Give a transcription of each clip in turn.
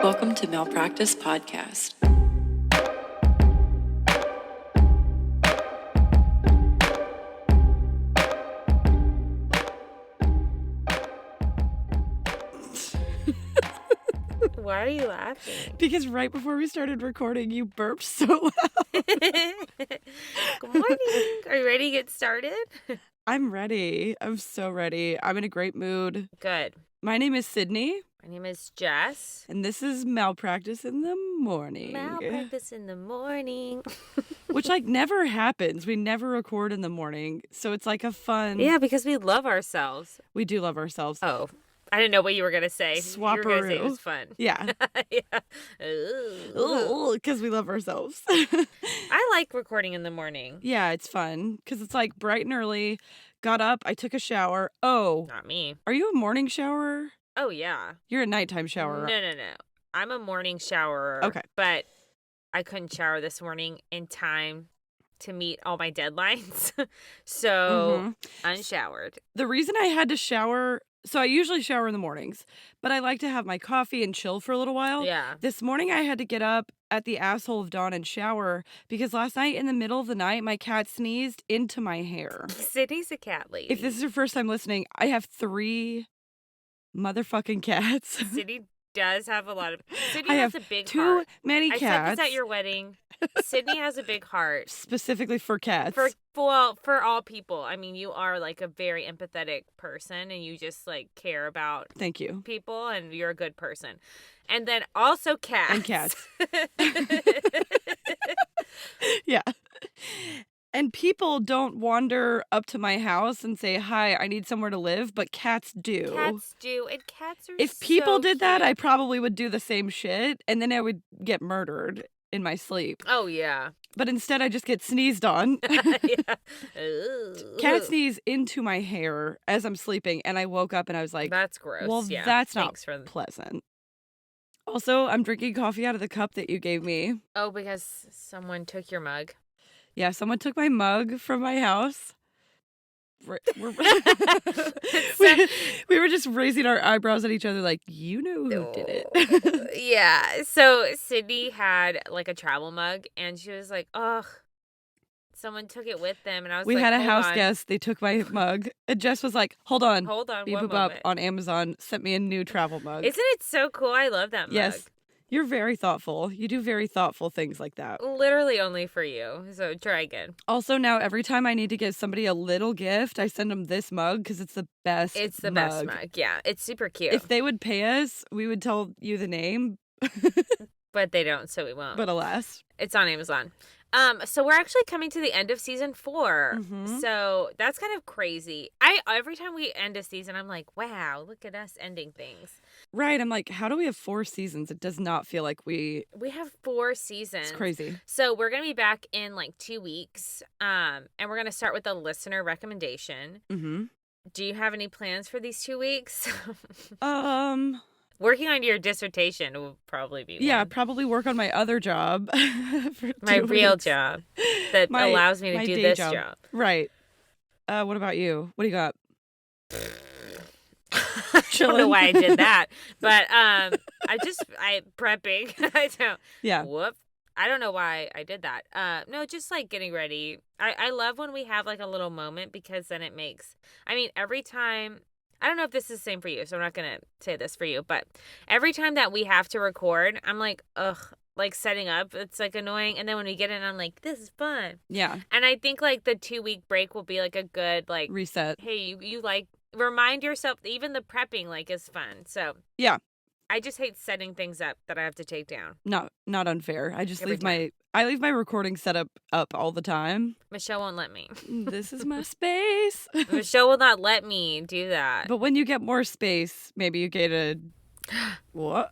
Welcome to Malpractice Podcast. Why are you laughing? Because right before we started recording, you burped so loud. Good morning. Are you ready to get started? I'm ready. I'm so ready. I'm in a great mood. Good. My name is Sydney. My name is Jess. And this is Malpractice in the Morning. Malpractice in the morning. Which, never happens. We never record in the morning. So it's like a fun... Yeah, because we love ourselves. We do love ourselves. Oh, I didn't know what you were going to say. Swapperoo. You were going to say it was fun. Yeah. Yeah. Because we love ourselves. I like recording in the morning. Yeah, it's fun. Because it's bright and early. Got up. I took a shower. Oh. Not me. Are you a morning shower? Oh, yeah. You're a nighttime shower. No. I'm a morning showerer. Okay. But I couldn't shower this morning in time to meet all my deadlines. So, unshowered. The reason I had to shower... So I usually shower in the mornings, but I like to have my coffee and chill for a little while. Yeah. This morning I had to get up at the asshole of dawn and shower because last night in the middle of the night, my cat sneezed into my hair. Sydney's a cat lady. If this is your first time listening, I have 3 motherfucking cats. Sydney does have a lot of... Sydney I has have a big too heart. many I cats. said this at your wedding. Sydney has a big heart. Specifically for cats. For all people. I mean, you are a very empathetic person and you just care about Thank you. people and you're a good person. And then also cats. And cats. Yeah. And people don't wander up to my house and say, hi, I need somewhere to live, but cats do. Cats do, and cats are If people did that, cute. I probably would do the same shit, and then I would get murdered in my sleep. Oh, yeah. But instead, I just get sneezed on. Yeah. Cat sneeze into my hair as I'm sleeping, and I woke up and I was like, that's gross. well, yeah. that's not Thanks for... pleasant. Also, I'm drinking coffee out of the cup that you gave me. Oh, because someone took your mug. Yeah, someone took my mug from my house. We were just raising our eyebrows at each other like, you know who did it. Yeah. So Sydney had a travel mug and she was like, ugh, someone took it with them. And I was we like, had a hold house on. guest. They took my mug. And Jess was like, hold on. Hold on. Beep One boop up moment. on Amazon. Sent me a new travel mug. Isn't it so cool? I love that mug. Yes. You're very thoughtful. You do very thoughtful things like that. Literally only for you. So try again. Also, now every time I need to give somebody a little gift, I send them this mug because it's the best It's the mug. best mug. Yeah. It's super cute. If they would pay us, we would tell you the name. But they don't, so we won't. But alas. It's on Amazon. So we're actually coming to the end of season 4. Mhm. So that's kind of crazy. Every time we end a season, I'm like, wow, look at us ending things. Right. I'm like, how do we have 4 seasons? It does not feel like we have 4 seasons. It's crazy. So we're going to be back in 2 weeks. And we're going to start with a listener recommendation. Mm-hmm. Do you have any plans for these 2 weeks? Working on your dissertation will probably be Yeah, one. probably work on my other job. For My 2 real weeks. job that allows me to my do day this job. job. Right. What about you? What do you got? I don't know why I did that, but I prepping. I don't. Yeah. Whoop. I don't know why I did that. No, just getting ready. I love when we have a little moment because then it makes. I mean, every time. I don't know if this is the same for you, so I'm not gonna say this for you, but every time that we have to record, I'm like, ugh. Setting up, it's annoying, and then when we get in, I'm like, this is fun. Yeah. And I think the 2-week break will be a good Reset. hey, you remind yourself, even the prepping is fun. So Yeah. I just hate setting things up that I have to take down. Not unfair. I just Every leave my recording setup up all the time. Michelle won't let me. This is my space. Michelle will not let me do that. But when you get more space, maybe you get a what?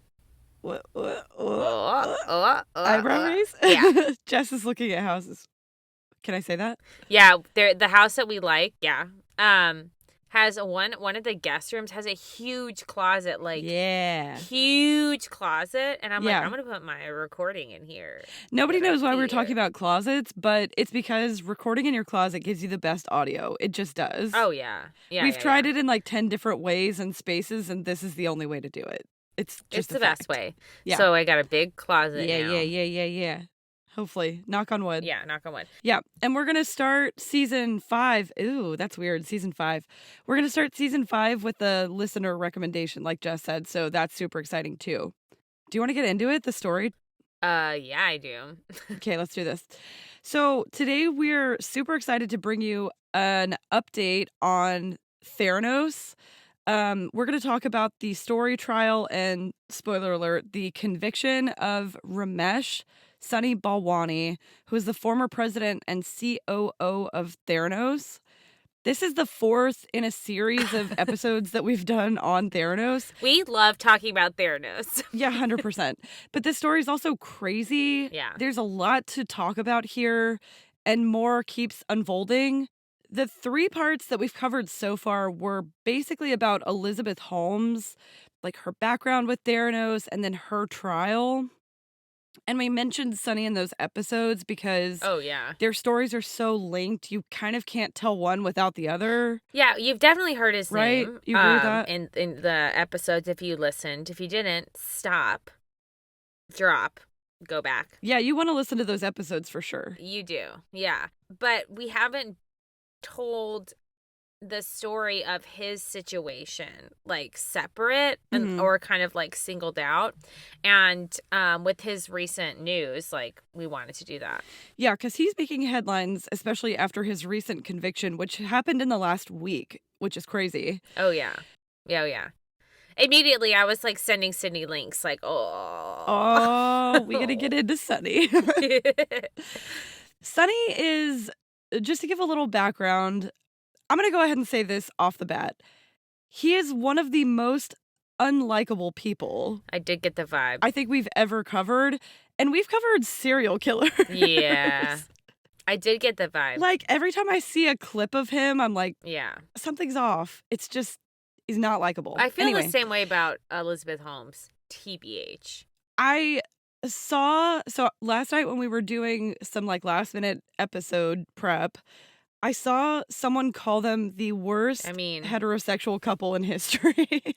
Eyebrow raise? Yeah. Jess is looking at houses. Can I say that? Yeah, the house that we like, yeah. Has one of the guest rooms has a huge closet, yeah, huge closet, and I'm Yeah. I'm gonna put my recording in here. Nobody Get knows up why we're here. talking about closets, but it's because recording in your closet gives you the best audio. It just does. Oh yeah, yeah. We've tried it in 10 different ways and spaces, and this is the only way to do it. It's It's just a the best fact. way. Yeah. So I got a big closet Yeah, now. yeah. Hopefully. Knock on wood. Yeah, knock on wood. Yeah. And we're going to start season 5. Ooh, that's weird. Season 5. We're going to start season 5 with a listener recommendation, like Jess said. So that's super exciting too. Do you want to get into it, the story? Yeah, I do. Okay, let's do this. So today we're super excited to bring you an update on Theranos. We're going to talk about the story trial and, spoiler alert, the conviction of Ramesh Balwani, who is the former president and COO of Theranos. This is the 4th in a series of episodes that we've done on Theranos. We love talking about Theranos. Yeah, 100%. But this story is also crazy. Yeah. There's a lot to talk about here, and more keeps unfolding. The 3 parts that we've covered so far were basically about Elizabeth Holmes, like her background with Theranos, and then her trial. And we mentioned Sunny in those episodes because Oh, yeah. their stories are so linked, you kind of can't tell one without the other. Yeah, you've definitely heard his Right? name. You agree with that? In the episodes, if you listened. If you didn't, stop, drop, go back. Yeah, you want to listen to those episodes for sure. You do, yeah. But we haven't told the story of his situation like separate and or kind of like singled out, and with his recent news, like we wanted to do that. Yeah, because he's making headlines, especially after his recent conviction, which happened in the last week, which is crazy. Oh yeah. Immediately I was like sending Sydney links like, Oh, we gotta get into Sunny. Sunny is, just to give a little background, I'm going to go ahead and say this off the bat. He is one of the most unlikable people I did get the vibe. I think we've ever covered. And we've covered serial killers. Yeah. I did get the vibe. Like, every time I see a clip of him, I'm like, yeah. something's off. It's just, he's not likable. I feel Anyway, the same way about Elizabeth Holmes, TBH. I saw, so last night when we were doing some like last minute episode prep, I saw someone call them the worst heterosexual couple in history.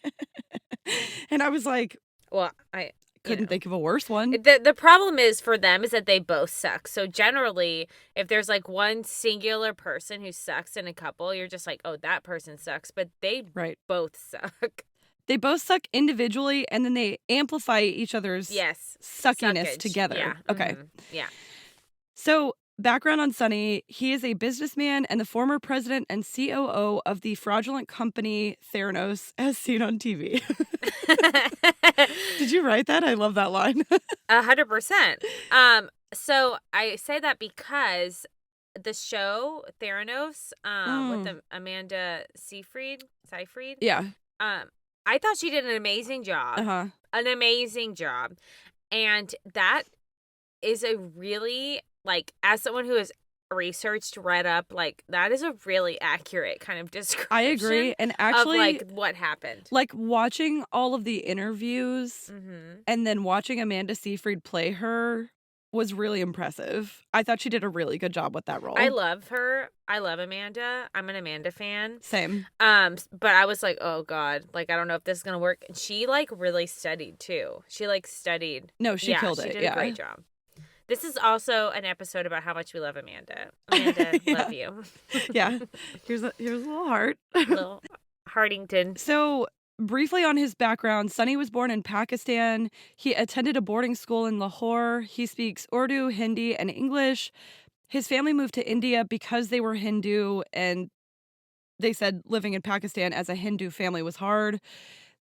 And I was like, well, I couldn't think of a worse one. The problem is for them is that they both suck. So generally, if there's like one singular person who sucks in a couple, you're just like, oh, that person sucks. But they both suck. They both suck individually, and then they amplify each other's suckiness together. Yeah. Okay. Yeah. So, background on Sunny, he is a businessman and the former president and COO of the fraudulent company Theranos, as seen on TV. Did you write that? I love that line. 100%. So I say that because the show Theranos, with Amanda Seyfried. Yeah. I thought she did an amazing job. An amazing job. And that is a really, like, as someone who has researched, read up, like, that is a really accurate kind of description. I agree. And actually, of, like, what happened. Like, watching all of the interviews and then watching Amanda Seyfried play her was really impressive. I thought she did a really good job with that role. I love her. I love Amanda. I'm an Amanda fan. Same. But I was like, oh God, like, I don't know if this is going to work. And she like really studied too. She like studied. No, she killed it. She did a great job. This is also an episode about how much we love Amanda. Amanda, love you. Yeah. Here's a little heart. Little Hartington. So, briefly on his background, Sunny was born in Pakistan. He attended a boarding school in Lahore. He speaks Urdu, Hindi, and English. His family moved to India because they were Hindu, and they said living in Pakistan as a Hindu family was hard.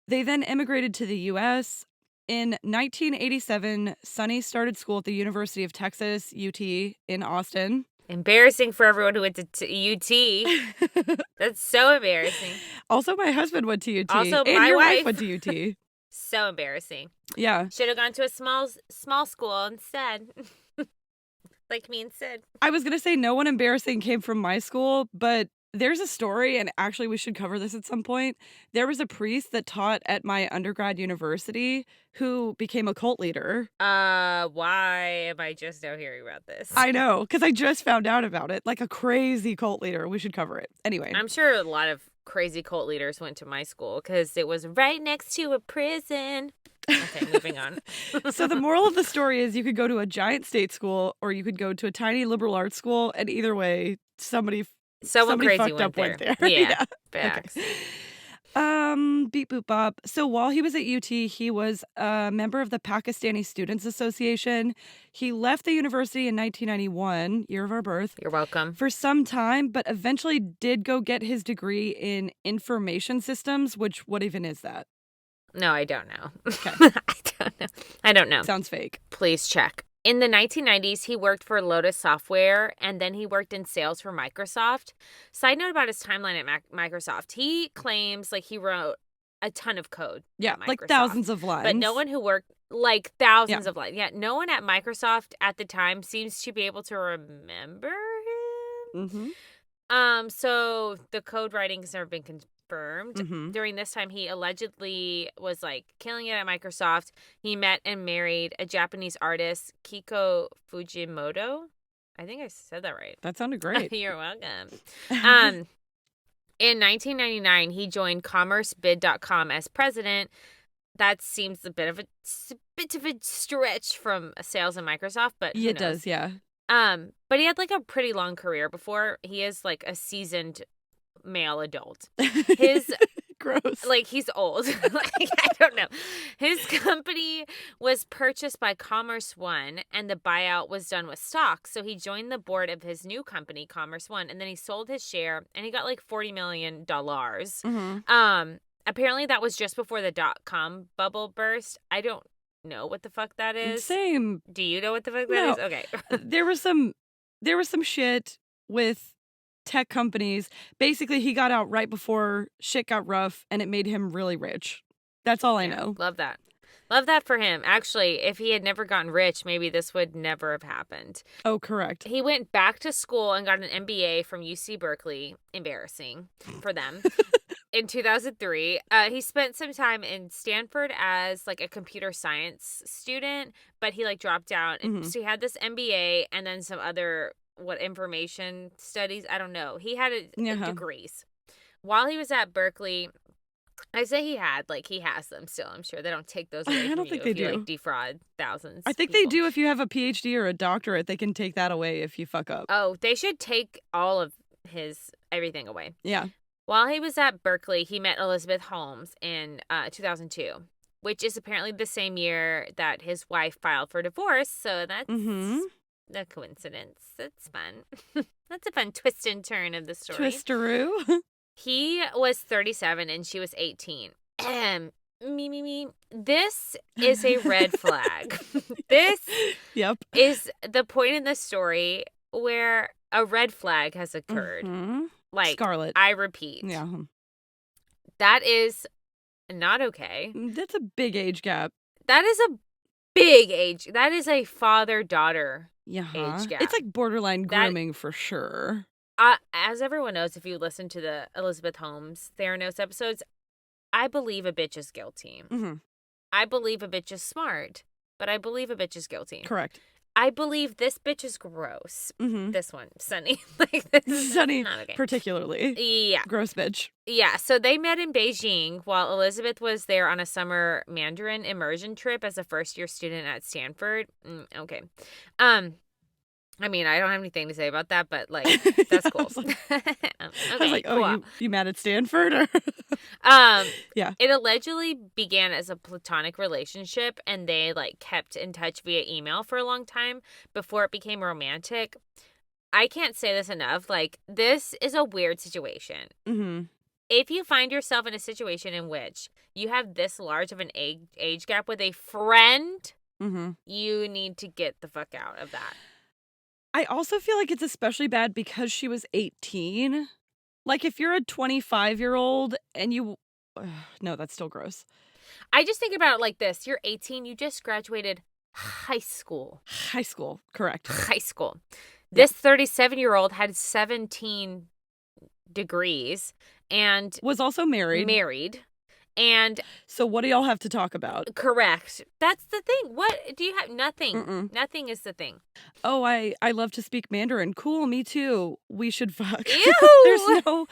They then immigrated to the U.S. In 1987, Sunny started school at the University of Texas, UT, in Austin. Embarrassing for everyone who went to UT. That's so embarrassing. Also, my husband went to UT. Also, and my your wife went to UT. So embarrassing. Yeah. Should have gone to a small school instead. Like me and Syd. I was going to say no one embarrassing came from my school, but there's a story, and actually we should cover this at some point. There was a priest that taught at my undergrad university who became a cult leader. Why am I just now hearing about this? I know, because I just found out about it. Like a crazy cult leader. We should cover it. Anyway. I'm sure a lot of crazy cult leaders went to my school because it was right next to a prison. Okay, moving on. So the moral of the story is you could go to a giant state school or you could go to a tiny liberal arts school, and either way, somebody Crazy fucked up went there. Yeah, facts. Okay. Beep boop bop. So while he was at UT, he was a member of the Pakistani Students Association. He left the university in 1991, year of our birth, You're welcome. for some time, but eventually did go get his degree in information systems, which what even is that? No, I don't know. Okay. I don't know. Sounds fake. Please check. In the 1990s, he worked for Lotus Software, and then he worked in sales for Microsoft. Side note about his timeline at Microsoft. He claims like he wrote a ton of code. Yeah, at like Microsoft. thousands of lines. But no one who worked like thousands of lines. Yeah, no one at Microsoft at the time seems to be able to remember him. Mm-hmm. So the code writing has never been confirmed. Mm-hmm. During this time, he allegedly was like killing it at Microsoft. He met and married a Japanese artist, Kiko Fujimoto. I think I said that right. That sounded great. You're welcome. In 1999, he joined CommerceBid.com as president. That seems a bit of a stretch from sales in Microsoft, but who It knows? does, yeah. But he had like a pretty long career before. He is like a seasoned male adult. His gross. like he's old. Like I don't know. His company was purchased by Commerce One, and the buyout was done with stock. So he joined the board of his new company, Commerce One, and then he sold his share, and he got like $40 million. Mm-hmm. Apparently that was just before the .com bubble burst. I don't know what the fuck that is. Same. Do you know what the fuck that No. is? Okay. There was some shit with tech companies. Basically, he got out right before shit got rough, and it made him really rich. That's all I know. Love that. Love that for him. Actually, if he had never gotten rich, maybe this would never have happened. Oh, correct. He went back to school and got an MBA from UC Berkeley. Embarrassing for them. In 2003, he spent some time in Stanford as like a computer science student, but he like dropped out. And so he had this MBA and then some other information studies. I don't know. He had degrees. While he was at Berkeley, I say he has them still. I'm sure they don't take those away I from don't you think if they you do. like defraud thousands. I think they do if you have a PhD or a doctorate. They can take that away if you fuck up. Oh, they should take all of his everything away. Yeah. While he was at Berkeley, he met Elizabeth Holmes in 2002, which is apparently the same year that his wife filed for divorce. So that's a coincidence. That's fun. That's a fun twist and turn of the story. Twisteroo. He was 37 and she was 18. Me. This is a red flag. This Yep. is the point in the story where a red flag has occurred. Mm-hmm. Like, Scarlet. I repeat. Yeah. That is not okay. That's a big age gap. That is a big age. That is a father-daughter Yeah. age gap. It's like borderline grooming for sure. As everyone knows, if you listen to the Elizabeth Holmes Theranos episodes, I believe a bitch is guilty. Mm-hmm. I believe a bitch is smart, but I believe a bitch is guilty. Correct. I believe this bitch is gross. Mm-hmm. This one, Sunny. Like this is Sunny, not okay. particularly. Yeah. Gross bitch. Yeah, so they met in Beijing while Elizabeth was there on a summer Mandarin immersion trip as a first-year student at Stanford. Okay. I mean, I don't have anything to say about that, but, like, that's cool. I was like, cool. oh, you mad at Stanford? Or yeah. It allegedly began as a platonic relationship, and they, like, kept in touch via email for a long time before it became romantic. I can't say this enough. Like, this is a weird situation. Mm-hmm. If you find yourself in a situation in which you have this large of an age gap with a friend, you need to get the fuck out of that. I also feel like it's especially bad because she was 18. Like, if you're a 25-year-old and you... no, that's still gross. I just think about it like this. You're 18. You just graduated high school. High school. Correct. High school. This 37-year-old had 17 degrees and... was also married. And So what do y'all have to talk about? correct. That's the thing. What do you have? Nothing. Mm-mm. Nothing is the thing. Oh, I love to speak Mandarin. Cool, me too. We should fuck. Ew.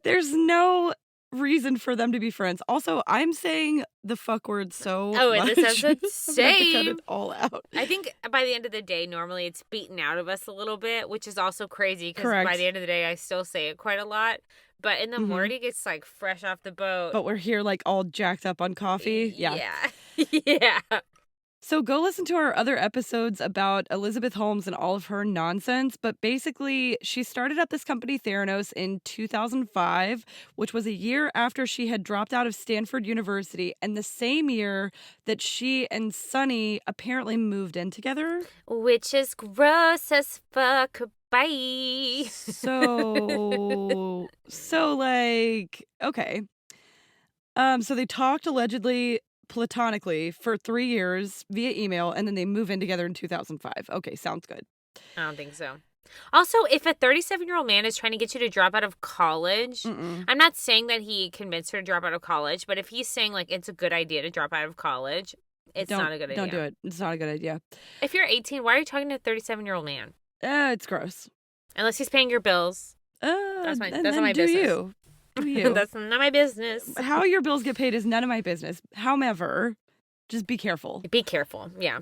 There's no reason for them to be friends. Also, I'm saying the fuck word so Oh, in much. this episode, I'm gonna have to cut same. it all out. I think by the end of the day, normally it's beaten out of us a little bit, which is also crazy because by Correct. the end of the day, I still say it quite a lot. But in the Mhm. morning, it's like fresh off the boat. But we're here like all jacked up on coffee. Yeah. Yeah. So go listen to our other episodes about Elizabeth Holmes and all of her nonsense. But basically, she started up this company, Theranos, in 2005, which was a year after she had dropped out of Stanford University, and the same year that she and Sonny apparently moved in together. Which is gross as fuck. Bye. So like, okay. So they talked allegedly platonically for 3 years via email, and then they move in together in 2005. Okay, sounds good. I don't think so. Also, if a 37-year-old man is trying to get you to drop out of college, Mm-mm. I'm not saying that he convinced her to drop out of college, but if he's saying like it's a good idea to drop out of college, it's not a good idea. Don't do it. It's not a good idea. If you're 18, why are you talking to a 37-year-old man? It's gross. Unless he's paying your bills. That's not my do business. you. Do you. That's not my business. How your bills get paid is none of my business. However, just be careful. Be careful. Yeah.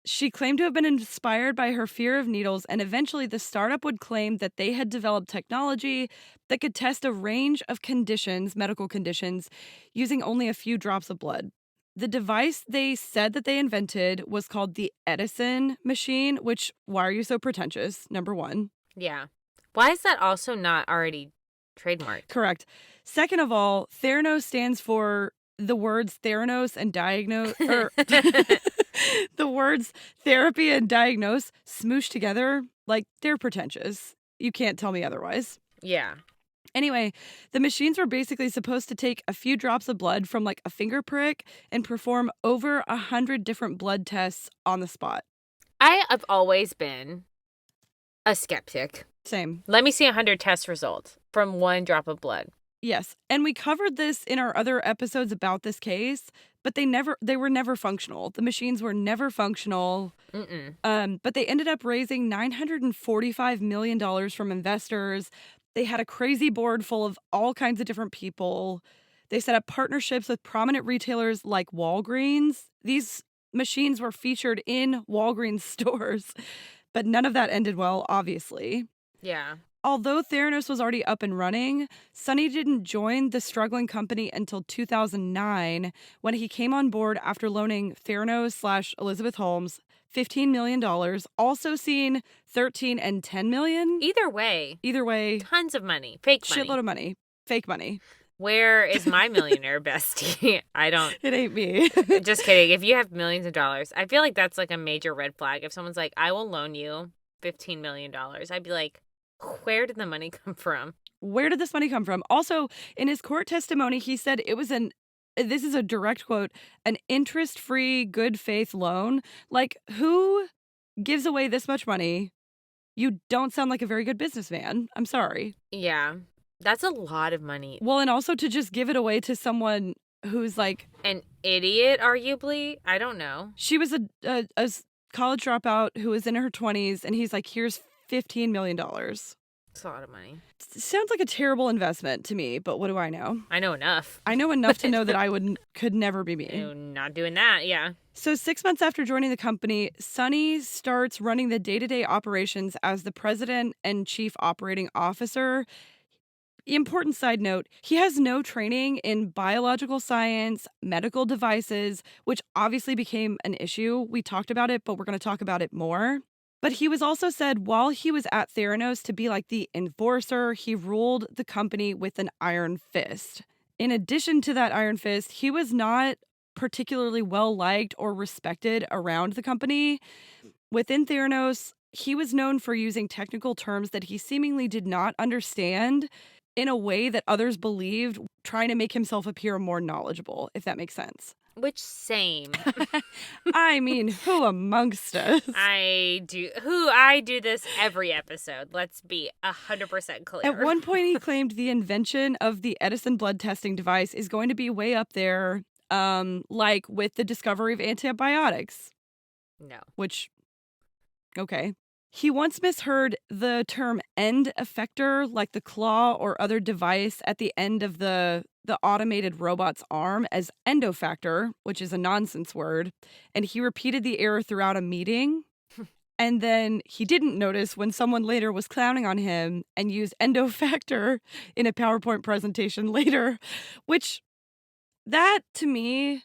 She claimed to have been inspired by her fear of needles, and eventually the startup would claim that they had developed technology that could test a range of conditions, medical conditions, using only a few drops of blood. The device they said that they invented was called the Edison Machine, which, why are you so pretentious? Number one. Yeah. Why is that also not already trademarked? Correct. Second of all, Theranos stands for the words Theranos and diagnose, or the words therapy and diagnose smooshed together. Like, they're pretentious. You can't tell me otherwise. Yeah. Anyway, the machines were basically supposed to take a few drops of blood from like a finger prick and perform over 100 different blood tests on the spot. I have always been a skeptic. Same. Let me see 100 test results from one drop of blood. Yes. And we covered this in our other episodes about this case, but they were never functional. The machines were never functional. But they ended up raising $945 million from investors. They had a crazy board full of all kinds of different people. They set up partnerships with prominent retailers like Walgreens. These machines were featured in Walgreens stores, but none of that ended well, obviously. Yeah. Although Theranos was already up and running, Sonny didn't join the struggling company until 2009 when he came on board after loaning Theranos/Elizabeth Holmes $15 million, also seen 13 and 10 million. Either way, tons of money. Fake money. Shitload of money. Fake money. Where is my millionaire bestie? I don't. It ain't me. Just kidding. If you have millions of dollars, I feel like that's like a major red flag. If someone's like, I will loan you $15 million, I'd be like, where did the money come from? Where did this money come from? Also, in his court testimony, he said it was this is a direct quote, an interest-free good faith loan. Like, who gives away this much money? You don't sound like a very good businessman. I'm sorry. Yeah. That's a lot of money. Well, and also to just give it away to someone who's like an idiot, arguably. I don't know. She was a college dropout who was in her 20s, and he's like, here's $15 million. It's a lot of money. Sounds like a terrible investment to me, but what do I know? I know enough. I know enough to know that could never be me. I'm not doing that, yeah. So 6 months after joining the company, Sonny starts running the day-to-day operations as the president and chief operating officer. Important side note, he has no training in biological science, medical devices, which obviously became an issue. We talked about it, but we're going to talk about it more. But he was also said while he was at Theranos to be like the enforcer, he ruled the company with an iron fist. In addition to that iron fist, he was not particularly well liked or respected around the company. Within Theranos, he was known for using technical terms that he seemingly did not understand in a way that others believed, trying to make himself appear more knowledgeable, if that makes sense. Which same. I mean, who amongst us? I do this every episode. Let's be 100% clear. At one point, he claimed the invention of the Edison blood testing device is going to be way up there, like with the discovery of antibiotics. No. Which, okay. He once misheard the term end effector, like the claw or other device at the end of the automated robot's arm, as endofactor, which is a nonsense word, and he repeated the error throughout a meeting. And then he didn't notice when someone later was clowning on him and used endofactor in a PowerPoint presentation later, which, that to me,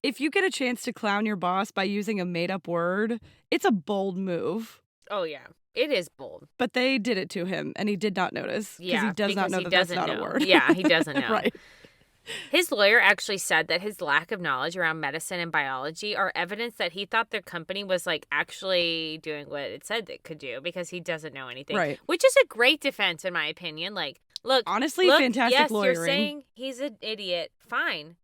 if you get a chance to clown your boss by using a made-up word, it's a bold move. Oh, yeah. It is bold. But they did it to him, and he did not notice. Yeah, he does not know that that's not a word. Yeah, he doesn't know. Right. His lawyer actually said that his lack of knowledge around medicine and biology are evidence that he thought their company was like actually doing what it said it could do because he doesn't know anything. Right. Which is a great defense, in my opinion. Like, look. Honestly, fantastic yes, lawyering. You're saying he's an idiot. Fine.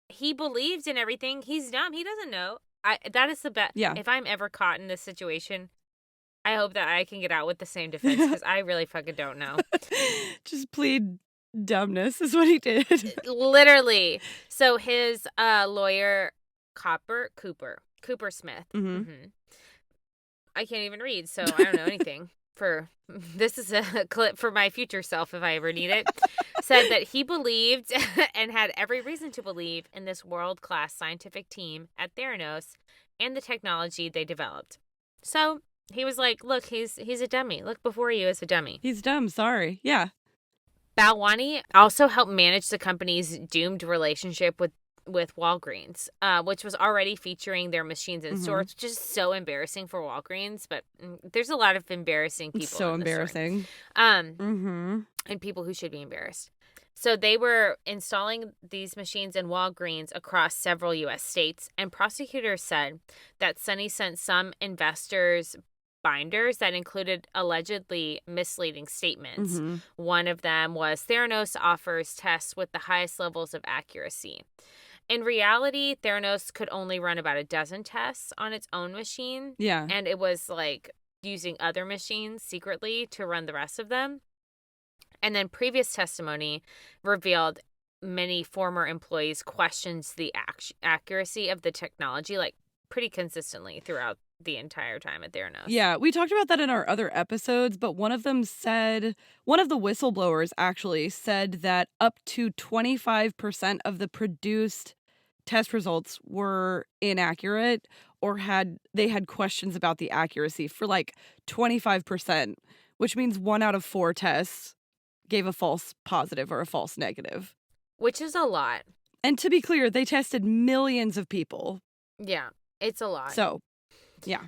He believes in everything. He's dumb. He doesn't know. That is the best. Yeah. If I'm ever caught in this situation, I hope that I can get out with the same defense because I really fucking don't know. Just plead dumbness is what he did. Literally. So his lawyer, Cooper Smith. Mm-hmm. I can't even read, so I don't know anything. This is a clip for my future self if I ever need it. Said that he believed and had every reason to believe in this world-class scientific team at Theranos and the technology they developed. So he was like, look, he's a dummy. Look before you is a dummy. He's dumb, sorry. Yeah. Balwani also helped manage the company's doomed relationship with Walgreens, which was already featuring their machines in stores, which is so embarrassing for Walgreens. But there's a lot of embarrassing people. It's so embarrassing. And people who should be embarrassed. So they were installing these machines in Walgreens across several U.S. states, and prosecutors said that Sunny sent some investors binders that included allegedly misleading statements. One of them was Theranos offers tests with the highest levels of accuracy. In reality, Theranos could only run about a dozen tests on its own machine. Yeah. And it was like using other machines secretly to run the rest of them. And then previous testimony revealed many former employees questioned the accuracy of the technology, like pretty consistently throughout the entire time at Theranos. Yeah, we talked about that in our other episodes, but one of the whistleblowers actually said that up to 25% of the produced test results were inaccurate or had questions about the accuracy for like 25%, which means 1 out of 4 tests gave a false positive or a false negative. Which is a lot. And to be clear, they tested millions of people. Yeah, it's a lot. So, yeah.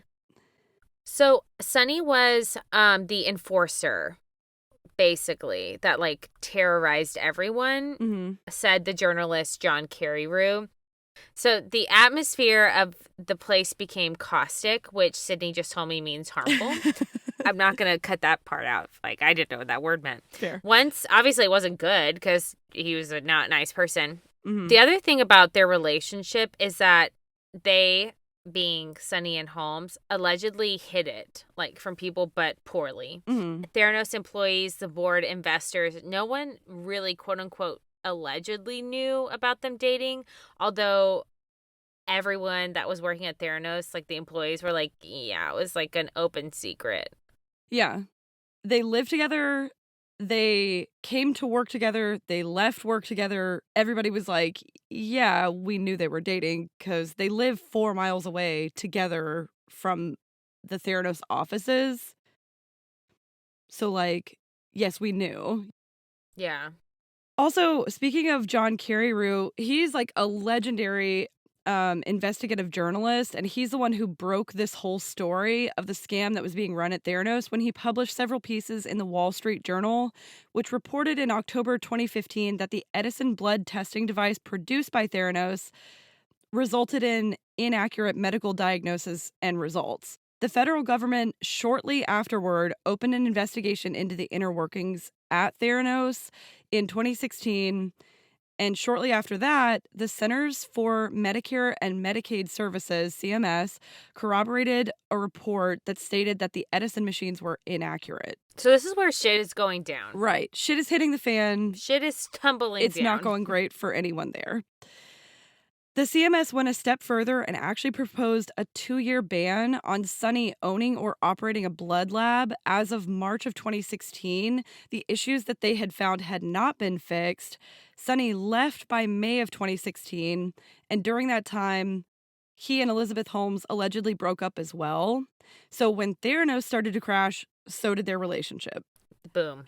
So Sunny was the enforcer, basically, that like terrorized everyone, said the journalist John Carreyrou. So the atmosphere of the place became caustic, which Sydney just told me means harmful. I'm not going to cut that part out. Like, I didn't know what that word meant. Fair. Once, obviously, it wasn't good because he was a not nice person. The other thing about their relationship is that they, being Sunny and Holmes, allegedly hid it, like, from people, but poorly. Theranos employees, the board, investors, no one really, quote-unquote, allegedly knew about them dating, although everyone that was working at Theranos, like the employees, were like, yeah, it was like an open secret. Yeah. They lived together. They came to work together. They left work together. Everybody was like, yeah, we knew they were dating because they live 4 miles away together from the Theranos offices. So, like, yes, we knew. Yeah. Also, speaking of John Carreyrou, he's like a legendary investigative journalist, and he's the one who broke this whole story of the scam that was being run at Theranos when he published several pieces in the Wall Street Journal, which reported in October 2015 that the Edison blood testing device produced by Theranos resulted in inaccurate medical diagnosis and results. The federal government shortly afterward opened an investigation into the inner workings at Theranos in 2016, And shortly after that, the Centers for Medicare and Medicaid Services, CMS, corroborated a report that stated that the Edison machines were inaccurate. So this is where shit is going down. Right. Shit is hitting the fan. Shit is tumbling It's down. not going great for anyone there. The CMS went a step further and actually proposed a 2-year ban on Sunny owning or operating a blood lab. As of March of 2016, the issues that they had found had not been fixed. Sunny left by May of 2016, and during that time, he and Elizabeth Holmes allegedly broke up as well. So when Theranos started to crash, so did their relationship. Boom.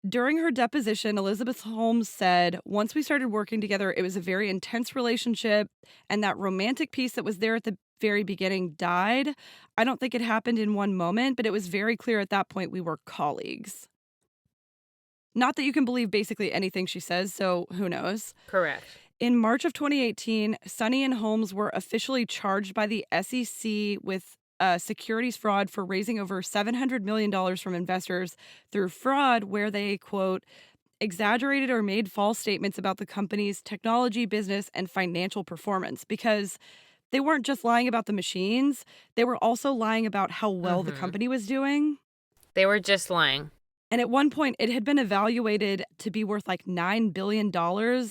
During her deposition, Elizabeth Holmes said, once we started working together, it was a very intense relationship, and that romantic piece that was there at the very beginning died. I don't think it happened in one moment, but it was very clear at that point we were colleagues. Not that you can believe basically anything she says, so who knows? Correct. In March of 2018, Sunny and Holmes were officially charged by the SEC with securities fraud for raising over $700 million from investors through fraud where they, quote, exaggerated or made false statements about the company's technology, business, and financial performance, because they weren't just lying about the machines. They were also lying about how well the company was doing. They were just lying. And at one point, it had been evaluated to be worth like $9 billion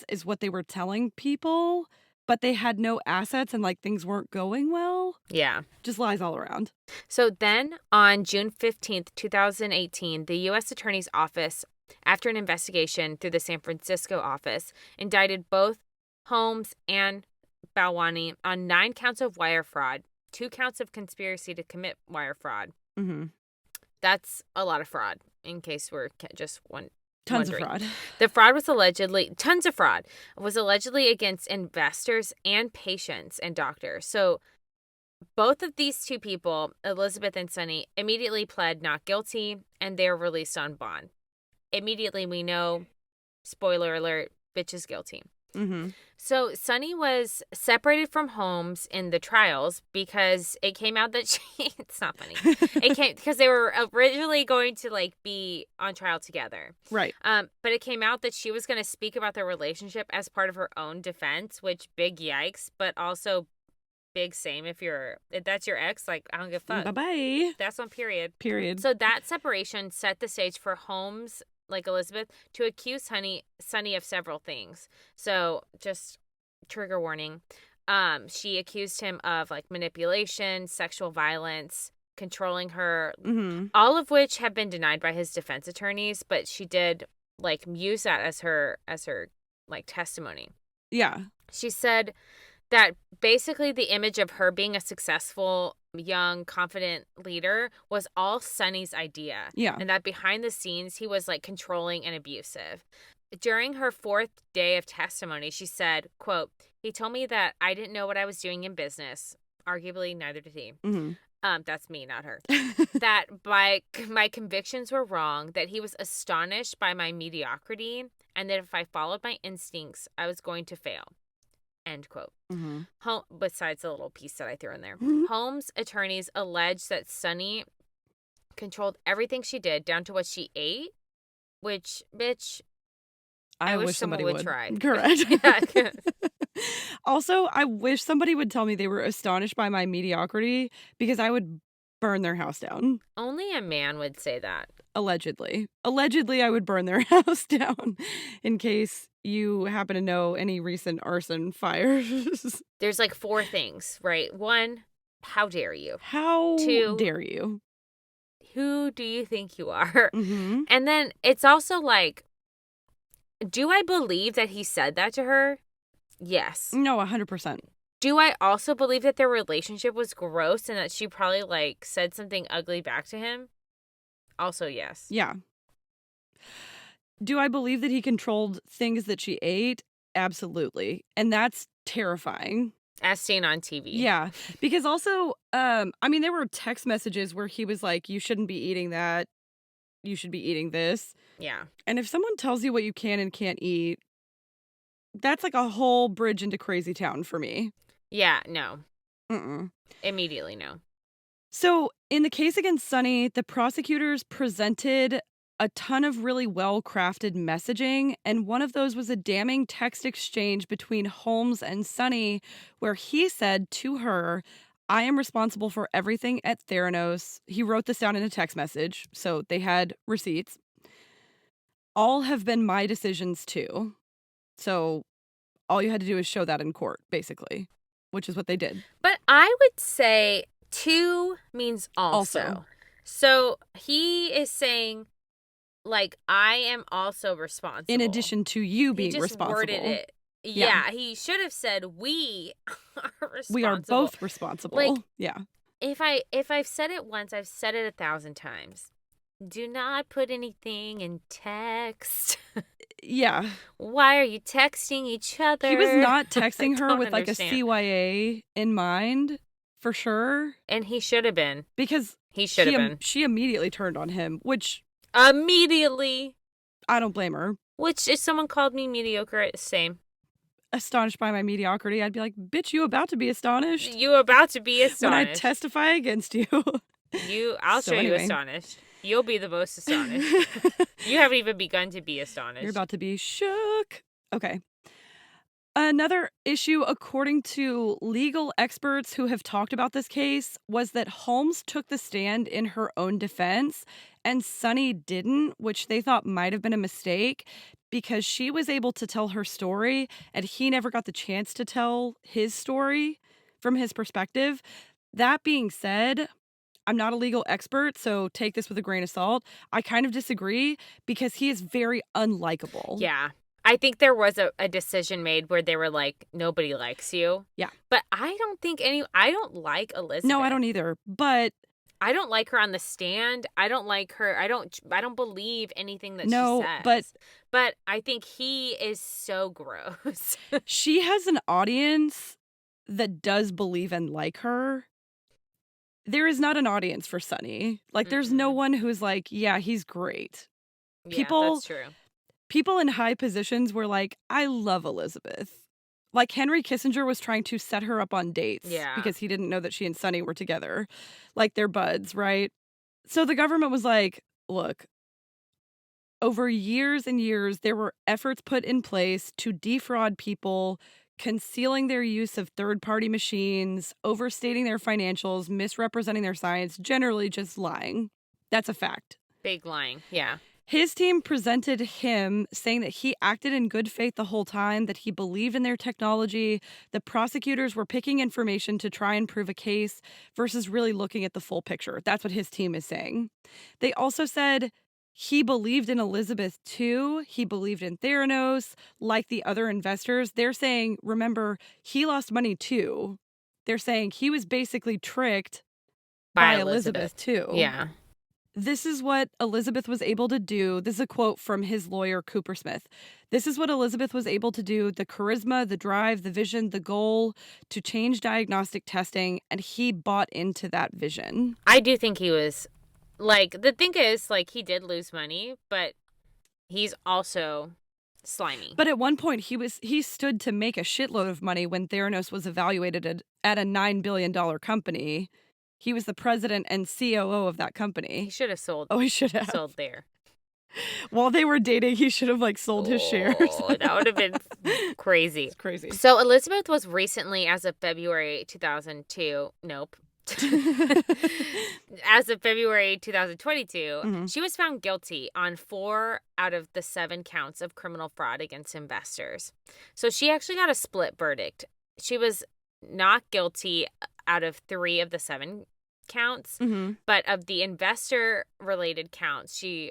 is what they were telling people. But they had no assets and like things weren't going well. Yeah. Just lies all around. So then on June 15th, 2018, the U.S. Attorney's Office, after an investigation through the San Francisco office, indicted both Holmes and Balwani on 9 counts of wire fraud, 2 counts of conspiracy to commit wire fraud. Mm-hmm. That's a lot of fraud, in case we're just wondering. Tons of fraud. The fraud was allegedly against investors and patients and doctors. So both of these two people, Elizabeth and Sunny, immediately pled not guilty, and they're released on bond. Immediately we know, spoiler alert, bitch is guilty. Mm-hmm. So Sunny was separated from Holmes in the trials because it came out that it's not funny. It came because they were originally going to like be on trial together. Right. But it came out that she was going to speak about their relationship as part of her own defense, which big yikes, but also big same if that's your ex, like I don't give a fuck. Bye-bye. That's on period. Period. So that separation set the stage for Holmes, like Elizabeth, to accuse Sunny of several things. So just trigger warning. She accused him of like manipulation, sexual violence, controlling her, all of which have been denied by his defense attorneys, but she did like use that as her like testimony. Yeah. She said that basically the image of her being a successful, young, confident leader was all Sunny's idea. Yeah. And that behind the scenes, he was like controlling and abusive. During her 4th day of testimony, she said, quote, he told me that I didn't know what I was doing in business. Arguably, neither did he. That's me, not her. That my convictions were wrong, that he was astonished by my mediocrity, and that if I followed my instincts, I was going to fail. End quote. Besides the little piece that I threw in there. Holmes' attorneys alleged that Sunny controlled everything she did down to what she ate, which, bitch, I wish somebody would try. Correct. Also, I wish somebody would tell me they were astonished by my mediocrity because I would burn their house down. Only a man would say that. Allegedly. Allegedly, I would burn their house down in case you happen to know any recent arson fires. There's like 4 things, right? 1, how dare you? How 2, dare you? Who do you think you are? And then it's also like, do I believe that he said that to her? Yes. No, 100%. Do I also believe that their relationship was gross and that she probably like said something ugly back to him? Also, yes. Yeah. Do I believe that he controlled things that she ate? Absolutely. And that's terrifying. As seen on TV. Yeah. Because also, I mean, there were text messages where he was like, you shouldn't be eating that. You should be eating this. Yeah. And if someone tells you what you can and can't eat, that's like a whole bridge into crazy town for me. Yeah, no. Immediately, no. So in the case against Sunny, the prosecutors presented a ton of really well-crafted messaging, and one of those was a damning text exchange between Holmes and Sunny where he said to her, "I am responsible for everything at Theranos." He wrote this down in a text message, so they had receipts. "All have been my decisions too." So all you had to do is show that in court, basically, which is what they did. But I would say "to" means also. So he is saying, like, I am also responsible. In addition to you being he just responsible. Worded it. Yeah, he should have said we are responsible. We are both responsible. Like, yeah. If I've said it once, I've said it 1,000 times. Do not put anything in text. Yeah. Why are you texting each other? He was not texting her with understand. like a CYA in mind, for sure. And he should have been. Because he should have been. She immediately turned on him, which... Immediately. I don't blame her. Which, if someone called me mediocre, same. Astonished by my mediocrity, I'd be like, bitch, you about to be astonished? You about to be astonished. When I testify against you. I'll show you astonished. You'll be the most astonished. You haven't even begun to be astonished. You're about to be shook. Okay. Another issue, according to legal experts who have talked about this case, was that Holmes took the stand in her own defense and Sunny didn't, which they thought might have been a mistake because she was able to tell her story and he never got the chance to tell his story from his perspective. That being said, I'm not a legal expert, so take this with a grain of salt. I kind of disagree because he is very unlikable. Yeah. I think there was a decision made where they were like, nobody likes you. Yeah. But I don't like Elizabeth. No, I don't either. But I don't like her on the stand. I don't like her. I don't believe anything that she says. But I think he is so gross. She has an audience that does believe and like her. There is not an audience for Sunny. Like, there's no one who's like, yeah, he's great. Yeah, that's true. People in high positions were like, I love Elizabeth. Like, Henry Kissinger was trying to set her up on dates because he didn't know that she and Sunny were together. Like, they're buds, right? So the government was like, look, over years and years, there were efforts put in place to defraud people, concealing their use of third-party machines, overstating their financials, misrepresenting their science, generally just lying. That's a fact. Big lying, yeah. His team presented him saying that he acted in good faith the whole time, that he believed in their technology. The prosecutors were picking information to try and prove a case versus really looking at the full picture. That's what his team is saying. They also said he believed in Elizabeth too. He believed in Theranos, like the other investors. They're saying, remember, he lost money too. They're saying he was basically tricked by Elizabeth too. Yeah. This is what Elizabeth was able to do. This is a quote from his lawyer, Cooper Smith. This is what Elizabeth was able to do. The charisma, the drive, the vision, the goal to change diagnostic testing. And he bought into that vision. I do think he was, like, the thing is, like, he did lose money, but he's also slimy. But at one point, he stood to make a shitload of money when Theranos was evaluated at a $9 billion company. He was the president and COO of that company. He should have sold. Oh, he should have. Sold there. While they were dating, he should have, like, sold his shares. That would have been crazy. It's crazy. So Elizabeth was recently, as of February 2002, nope. As of February 2022, she was found guilty on 4 out of the 7 counts of criminal fraud against investors. So she actually got a split verdict. She was not guilty out of 3 of the 7 counts, but of the investor-related counts, she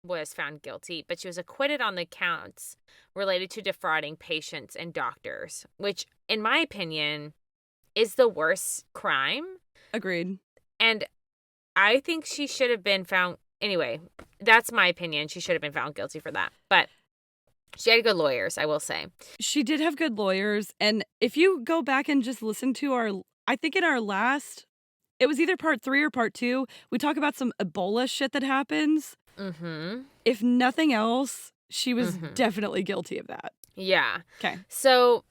was found guilty, but she was acquitted on the counts related to defrauding patients and doctors, which, in my opinion, is the worst crime. Agreed. And I think she should have been found, anyway, that's my opinion. She should have been found guilty for that, but she had good lawyers, I will say. She did have good lawyers. And if you go back and just listen to I think in our last, it was either part 3 or part 2, we talk about some Ebola shit that happens. If nothing else, she was definitely guilty of that. Yeah. Okay. So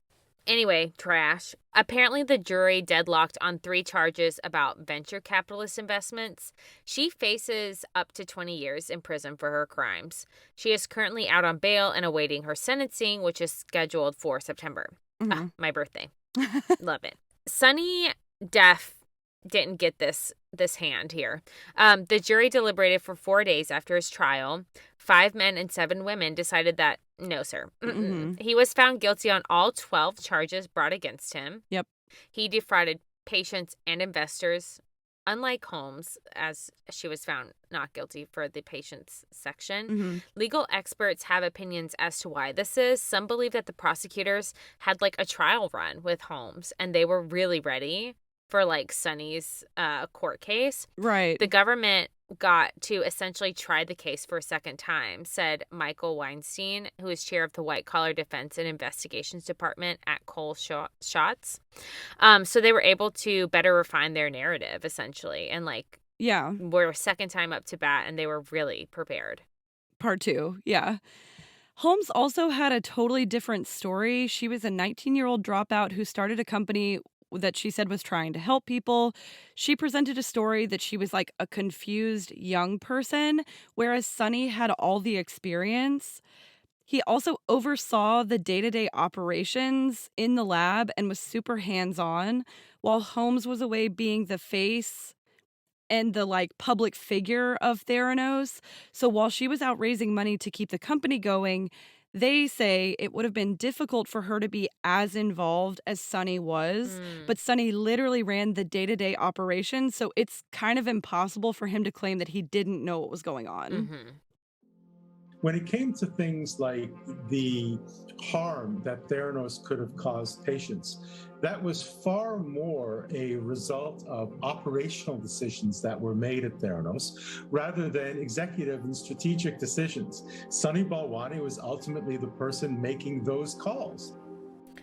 Anyway, trash. Apparently, the jury deadlocked on 3 charges about venture capitalist investments. She faces up to 20 years in prison for her crimes. She is currently out on bail and awaiting her sentencing, which is scheduled for September. My birthday. Love it. Sunny didn't get this hand here. The jury deliberated for 4 days after his trial. 5 men and 7 women decided that, no, sir. He was found guilty on all 12 charges brought against him. Yep. He defrauded patients and investors, unlike Holmes, as she was found not guilty for the patients section. Legal experts have opinions as to why this is. Some believe that the prosecutors had like a trial run with Holmes and they were really ready for like Sunny's court case. Right. The government got to essentially try the case for a second time, said Michael Weinstein, who is chair of the White Collar Defense and Investigations Department at Cole Schatz. So they were able to better refine their narrative, essentially. And like, were a second time up to bat and they were really prepared. Part 2, yeah. Holmes also had a totally different story. She was a 19-year-old dropout who started a company that she said was trying to help people. She presented a story that she was like a confused young person, whereas Sunny had all the experience. He also oversaw the day-to-day operations in the lab and was super hands-on, while Holmes was away being the face and the like public figure of Theranos. So while she was out raising money to keep the company going, they say it would have been difficult for her to be as involved as Sunny was, but Sunny literally ran the day-to-day operations, so it's kind of impossible for him to claim that he didn't know what was going on. When it came to things like the harm that Theranos could have caused patients, that was far more a result of operational decisions that were made at Theranos rather than executive and strategic decisions. Sunny Balwani was ultimately the person making those calls.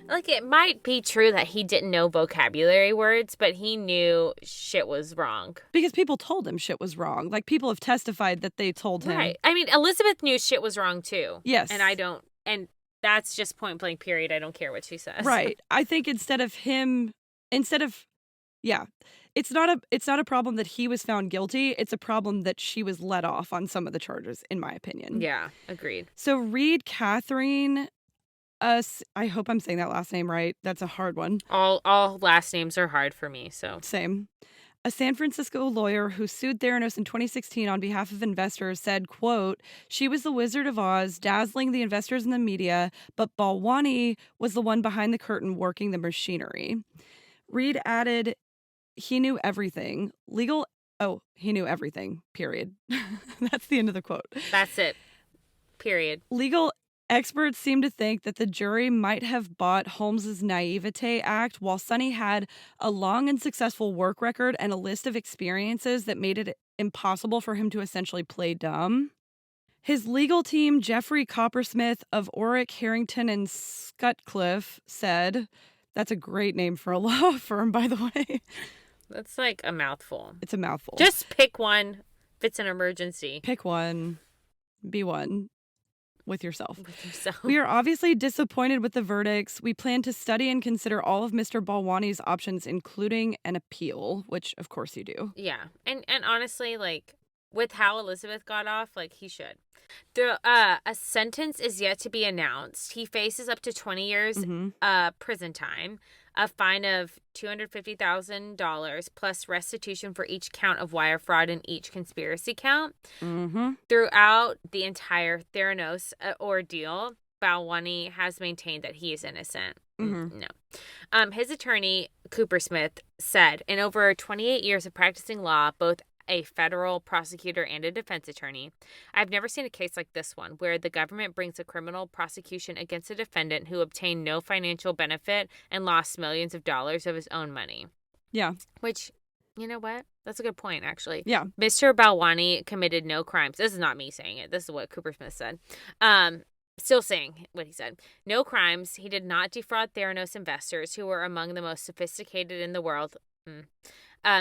Like, it might be true that he didn't know vocabulary words, but he knew shit was wrong. Because people told him shit was wrong. Like, people have testified that they told him. Right. I mean, Elizabeth knew shit was wrong, too. Yes. And I don't. And that's just point blank, period. I don't care what she says. Right. I think it's not a problem that he was found guilty. It's a problem that she was let off on some of the charges, in my opinion. Yeah, agreed. So Reed Catherine, I hope I'm saying that last name right. That's a hard one. All last names are hard for me, so. Same. A San Francisco lawyer who sued Theranos in 2016 on behalf of investors said, quote, "She was the Wizard of Oz, dazzling the investors and the media, but Balwani was the one behind the curtain working the machinery." Reed added, he knew everything. He knew everything, period. That's the end of the quote. That's it, period. Legal experts seem to think that the jury might have bought Holmes's naivete act, while Sunny had a long and successful work record and a list of experiences that made it impossible for him to essentially play dumb. His legal team, Jeffrey Coppersmith of Orrick, Harrington, and Sutcliffe, said, that's a great name for a law firm, by the way. That's like a mouthful. It's a mouthful. Just pick one if it's an emergency. Pick one. Be one. With yourself. We We are obviously disappointed with the verdicts. We plan to study and consider all of Mr. Balwani's options, including an appeal, which of course you do. Yeah. And honestly, like, with how Elizabeth got off, like, he should. A sentence is yet to be announced. He faces up to 20 years prison time, a fine of $250,000 plus restitution for each count of wire fraud in each conspiracy count. Throughout the entire Theranos ordeal, Balwani has maintained that he is innocent. No. His attorney, Coopersmith, said, in over 28 years of practicing law, both a federal prosecutor and a defense attorney, I've never seen a case like this one, where the government brings a criminal prosecution against a defendant who obtained no financial benefit and lost millions of dollars of his own money. Yeah. Which, you know what? That's a good point, actually. Yeah. Mr. Balwani committed no crimes. This is not me saying it. This is what Coopersmith said. Still saying what he said. No crimes. He did not defraud Theranos investors, who were among the most sophisticated in the world.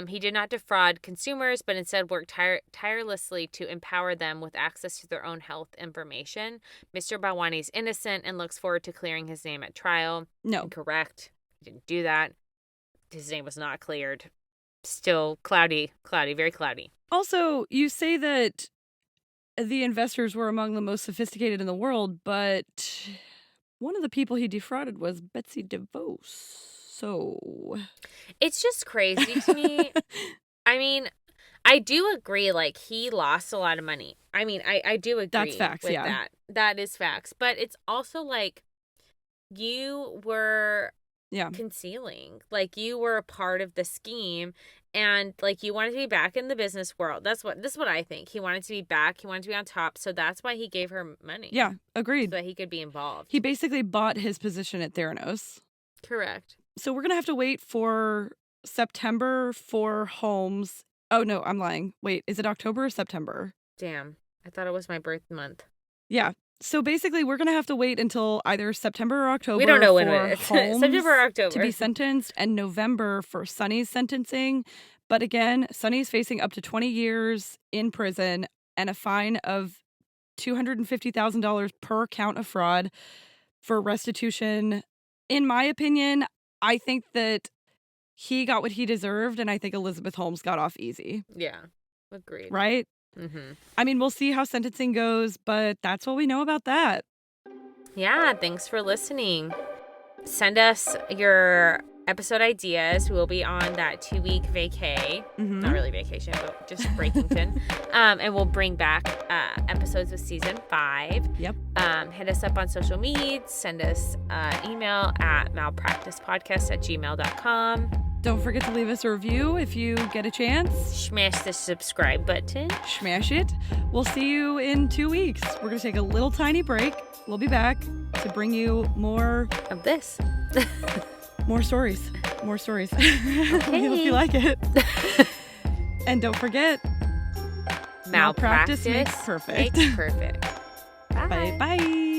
He did not defraud consumers, but instead worked tirelessly to empower them with access to their own health information. Mr. Balwani is innocent and looks forward to clearing his name at trial. No. Incorrect. He didn't do that. His name was not cleared. Still cloudy, very cloudy. Also, you say that the investors were among the most sophisticated in the world, but one of the people he defrauded was Betsy DeVos. So it's just crazy to me. I mean, I do agree, like, he lost a lot of money. I mean, I do agree. That's facts, with yeah. that. That is facts. But it's also like you were concealing. Like, you were a part of the scheme, and like you wanted to be back in the business world. This is what I think. He wanted to be back. He wanted to be on top. So that's why he gave her money. Yeah, agreed. So that he could be involved. He basically bought his position at Theranos. Correct. So we're going to have to wait for September for Holmes. Oh, no, I'm lying. Wait, is it October or September? Damn. I thought it was my birth month. Yeah. So basically, we're going to have to wait until either September or October. We don't know when it is. Holmes September or October to be sentenced, and November for Sonny's sentencing. But again, Sonny's facing up to 20 years in prison and a fine of $250,000 per count of fraud for restitution. In my opinion, I think that he got what he deserved, and I think Elizabeth Holmes got off easy. Yeah, agreed. Right? Mm-hmm. I mean, we'll see how sentencing goes, but that's what we know about that. Yeah, thanks for listening. Send us your episode ideas. We'll be on that 2-week vacay. Mm-hmm. Not really vacation, but just Breakington. And we'll bring back episodes with season 5. Yep. Hit us up on social media. Send us an email at malpracticepodcast@gmail.com. Don't forget to leave us a review if you get a chance. Smash the subscribe button. Smash it. We'll see you in 2 weeks. We're going to take a little tiny break. We'll be back to bring you more of this. More stories. More stories. Okay. I hope you like it. And don't forget, malpractice makes perfect. Makes perfect. Bye. Bye. Bye.